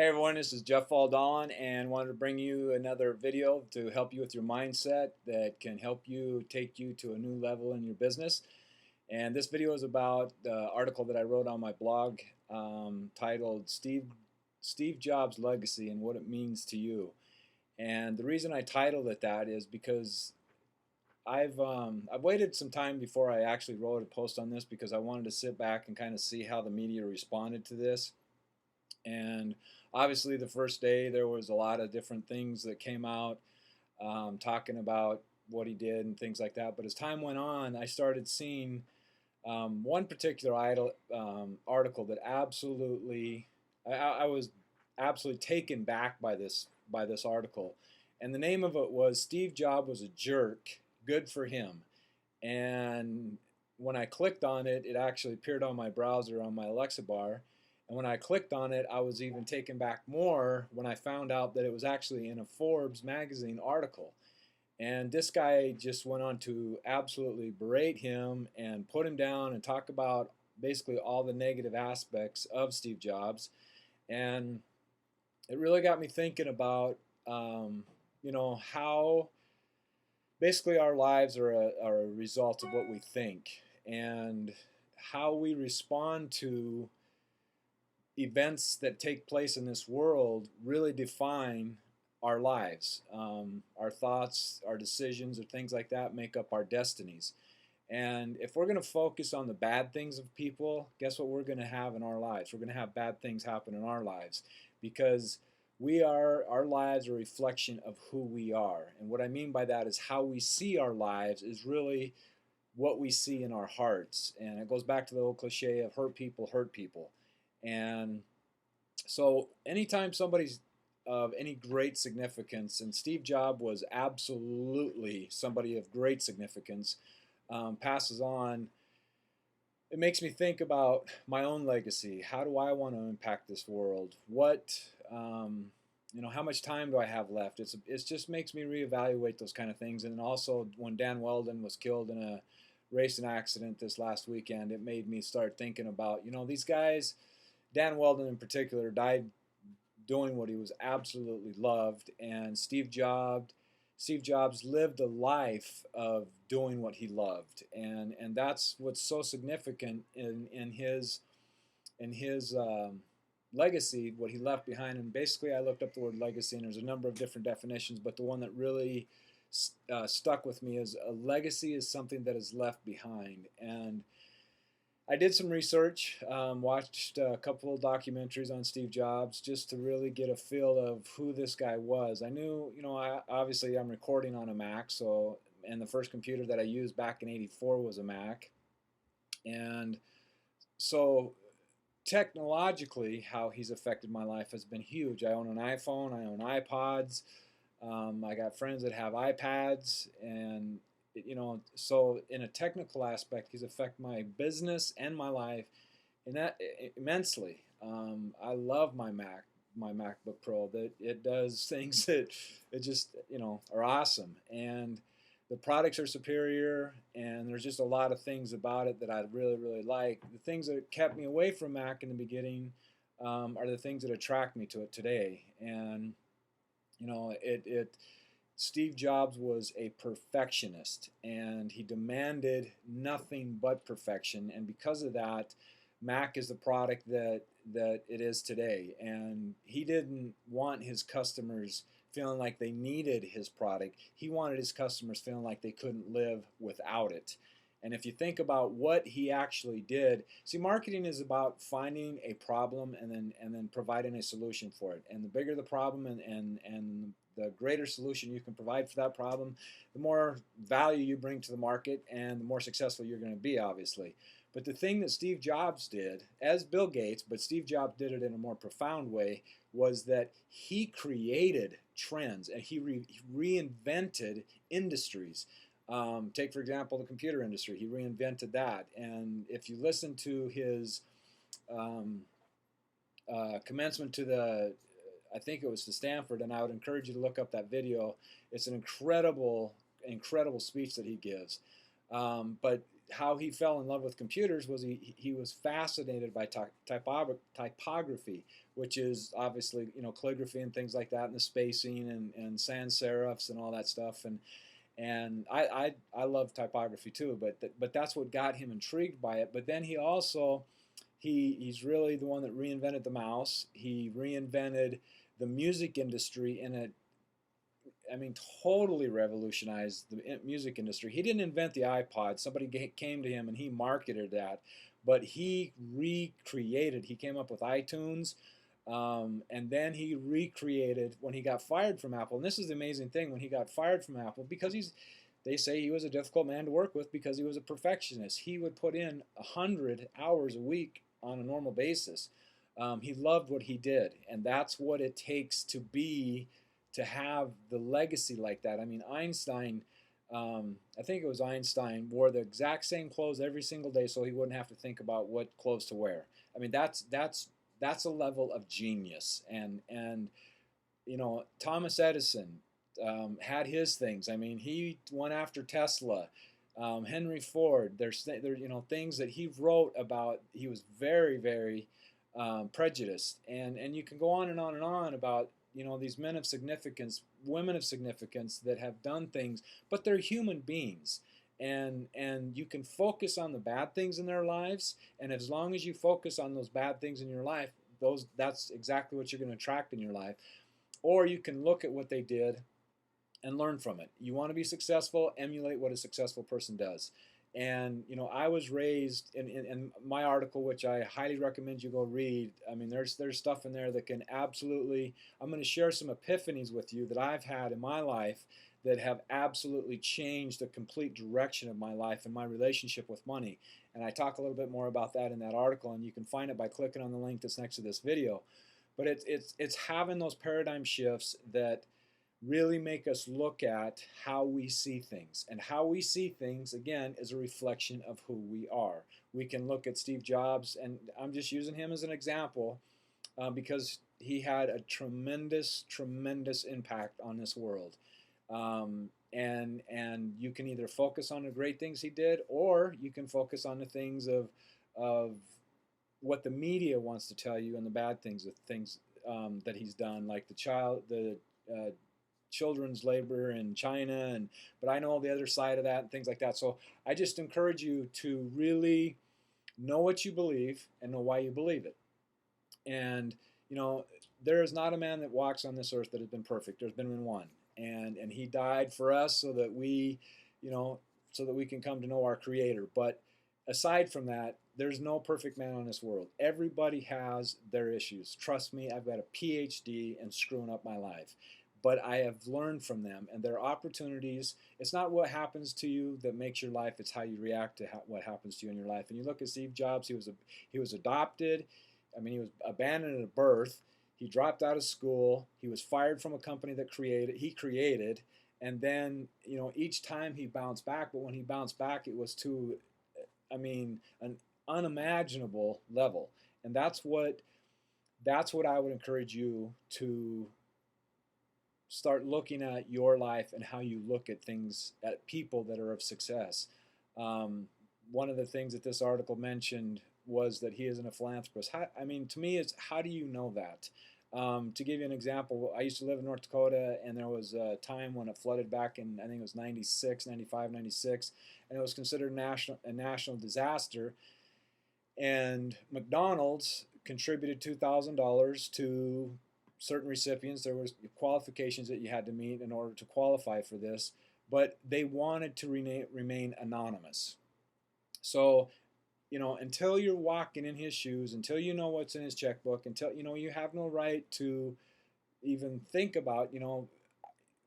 Hey everyone, this is Jeff Faldawn and wanted to bring you another video to help you with your mindset that can help you take you to a new level in your business. And this video is about the article that I wrote on my blog titled Steve Jobs' Legacy and What It Means to You. And the reason I titled it that is because I've waited some time before I actually wrote a post on this because I wanted to sit back and kind of see how the media responded to this. And obviously, the first day there was a lot of different things that came out talking about what he did and things like that. But as time went on, I started seeing one particular article that I was absolutely taken back by this article. And the name of it was "Steve Jobs was a jerk. Good for him." And when I clicked on it, it actually appeared on my browser on my Alexa bar. And when I clicked on it, I was even taken back more when I found out that it was actually in a Forbes magazine article. And this guy just went on to absolutely berate him and put him down and talk about basically all the negative aspects of Steve Jobs. And it really got me thinking about, how basically our lives are a result of what we think and how we respond to events that take place in this world really define our lives. Our thoughts, our decisions, or things like that make up our destinies. And if we're going to focus on the bad things of people, guess what we're going to have in our lives? We're going to have bad things happen in our lives because our lives are a reflection of who we are. And what I mean by that is how we see our lives is really what we see in our hearts. And it goes back to the old cliche of hurt people hurt people. And so anytime somebody's of any great significance, and Steve Jobs was absolutely somebody of great significance, passes on, it makes me think about my own legacy. How do I want to impact this world? How much time do I have left? It just makes me reevaluate those kind of things. And also, when Dan Weldon was killed in a racing accident this last weekend, it made me start thinking about, these guys. Dan Weldon in particular died doing what he was absolutely loved, and Steve Jobs lived a life of doing what he loved, and that's what's so significant in his legacy, what he left behind. And basically, I looked up the word legacy, and there's a number of different definitions, but the one that really stuck with me is a legacy is something that is left behind. And I did some research, watched a couple of documentaries on Steve Jobs just to really get a feel of who this guy was. I knew, obviously I'm recording on a Mac, and the first computer that I used back in '84 was a Mac. And so technologically, how he's affected my life has been huge. I own an iPhone, I own iPods, I got friends that have iPads, and so in a technical aspect, he's affected my business and my life in that immensely. I love my MacBook Pro. That it does things that it just are awesome, and the products are superior, and there's just a lot of things about it that I really really like. The things that kept me away from Mac in the beginning are the things that attract me to it today, and it Steve Jobs was a perfectionist, and he demanded nothing but perfection. And because of that, Mac is the product that it is today. And he didn't want his customers feeling like they needed his product. He wanted his customers feeling like they couldn't live without it. And if you think about what he actually did, see, marketing is about finding a problem and then providing a solution for it. And the bigger the problem and the greater solution you can provide for that problem, the more value you bring to the market and the more successful you're going to be, obviously. But the thing that Steve Jobs did, as Bill Gates, but Steve Jobs did it in a more profound way, was that he created trends and he reinvented industries. Take, for example, the computer industry. He reinvented that. And if you listen to his commencement to I think it was to Stanford, and I would encourage you to look up that video. It's an incredible speech that he gives. But how he fell in love with computers was he was fascinated by typography, which is obviously, you know, calligraphy and things like that, and the spacing and sans serifs and all that stuff. And I love typography too, but that's what got him intrigued by it. But then he also he's really the one that reinvented the mouse. He reinvented the music industry in a, I mean, totally revolutionized the music industry. He didn't invent the iPod. Somebody came to him and he marketed that, but he recreated. He came up with iTunes, and then he recreated when he got fired from Apple. And this is the amazing thing: when he got fired from Apple, because they say he was a difficult man to work with because he was a perfectionist. He would put in 100 hours a week on a normal basis. He loved what he did, and that's what it takes to have the legacy like that. I mean, Einstein, I think it was Einstein, wore the exact same clothes every single day so he wouldn't have to think about what clothes to wear. I mean, that's a level of genius. And you know, Thomas Edison had his things. I mean, he went after Tesla. Henry Ford. There, you know, things that he wrote about. He was very, very prejudiced, and you can go on and on and on about, you know, these men of significance, women of significance that have done things, but they're human beings. And you can focus on the bad things in their lives, and as long as you focus on those bad things in your life, that's exactly what you're going to attract in your life. Or you can look at what they did and learn from it. You want to be successful, emulate what a successful person does. And you know, I was raised in my article, which I highly recommend you go read. I mean, there's stuff in there that can absolutely. I'm going to share some epiphanies with you that I've had in my life that have absolutely changed the complete direction of my life and my relationship with money. And I talk a little bit more about that in that article, and you can find it by clicking on the link that's next to this video. But it's having those paradigm shifts that really make us look at how we see things. And how we see things, again, is a reflection of who we are. We can look at Steve Jobs, and I'm just using him as an example because he had a tremendous, tremendous impact on this world. And you can either focus on the great things he did, or you can focus on the things of what the media wants to tell you and the bad things, that he's done, like the children's labor in China, but I know the other side of that and things like that. So I just encourage you to really know what you believe and know why you believe it. And you know, there is not a man that walks on this earth that has been perfect. There's been one, and he died for us so that we, you know, so that we can come to know our Creator. But aside from that, there's no perfect man on this world. Everybody has their issues. Trust me, I've got a PhD in screwing up my life. But I have learned from them, and there are opportunities. It's not what happens to you that makes your life, it's how you react to what happens to you in your life. And you look at Steve Jobs, he was adopted. I mean, he was abandoned at birth. He dropped out of school. He was fired from a company that he created. And then, you know, each time he bounced back, but when he bounced back, it was to, I mean, an unimaginable level. And that's what I would encourage you to start looking at your life and how you look at things, at people that are of success. One of the things that this article mentioned was that he isn't a philanthropist. I mean, to me, it's how do you know that? To give you an example, I used to live in North Dakota, and there was a time when it flooded back in, I think it was 96, 95, 96, and it was considered a national disaster. And McDonald's contributed $2,000 to certain recipients. There was qualifications that you had to meet in order to qualify for this, but they wanted to remain anonymous. So, you know, until you're walking in his shoes, until you know what's in his checkbook, until, you know, you have no right to even think about, you know,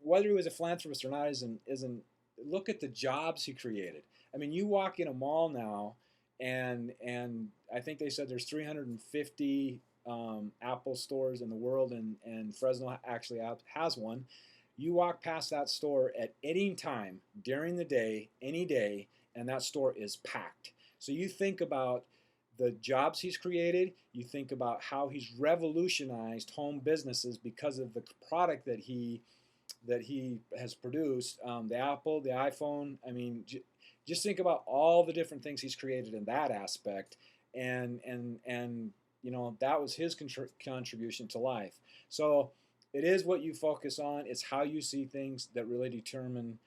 whether he was a philanthropist or not isn't look at the jobs he created. I mean, you walk in a mall now, and I think they said there's 350 Apple stores in the world, and Fresno actually has one. You walk past that store at any time during the day, any day, and that store is packed. So you think about the jobs he's created, you think about how he's revolutionized home businesses because of the product that he has produced, the Apple, the iPhone. I mean, just think about all the different things he's created in that aspect, and you know, that was his contribution to life. So it is what you focus on. It's how you see things that really determine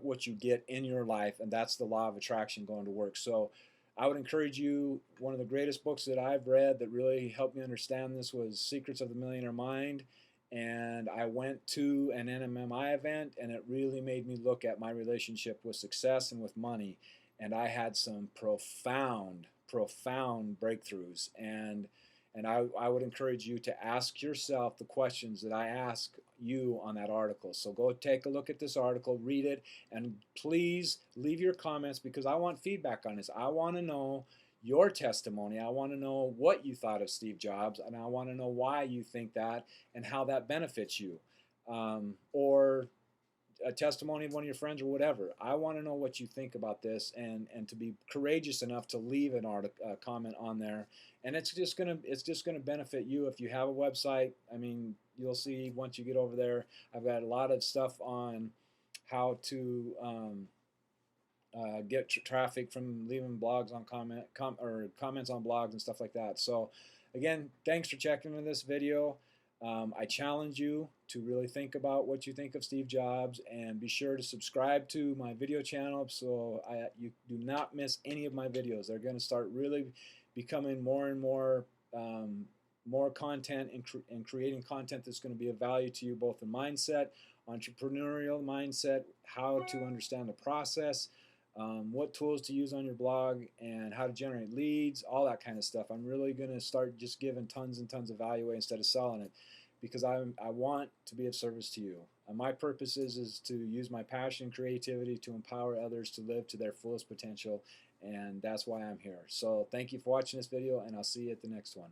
what you get in your life, and that's the law of attraction going to work. So I would encourage you. One of the greatest books that I've read that really helped me understand this was Secrets of the Millionaire Mind. And I went to an NMMI event, and it really made me look at my relationship with success and with money. And I had some profound, profound breakthroughs. And I would encourage you to ask yourself the questions that I ask you on that article. So go take a look at this article, read it, and please leave your comments, because I want feedback on this. I want to know your testimony. I want to know what you thought of Steve Jobs, and I want to know why you think that and how that benefits you. Or a testimony of one of your friends or whatever. I want to know what you think about this, and to be courageous enough to leave an article, comment on there. And it's just gonna benefit you if you have a website. I mean, you'll see once you get over there. I've got a lot of stuff on how to get traffic from leaving blogs on comments on blogs and stuff like that. So again, thanks for checking in this video. I challenge you to really think about what you think of Steve Jobs, and be sure to subscribe to my video channel so you do not miss any of my videos. They're going to start really becoming more and more content, and creating content that's going to be of value to you, both in mindset, entrepreneurial mindset, how to understand the process, what tools to use on your blog, and how to generate leads, all that kind of stuff. I'm really going to start just giving tons and tons of value away instead of selling it, because I want to be of service to you. My purpose is to use my passion and creativity to empower others to live to their fullest potential, and that's why I'm here. So thank you for watching this video, and I'll see you at the next one.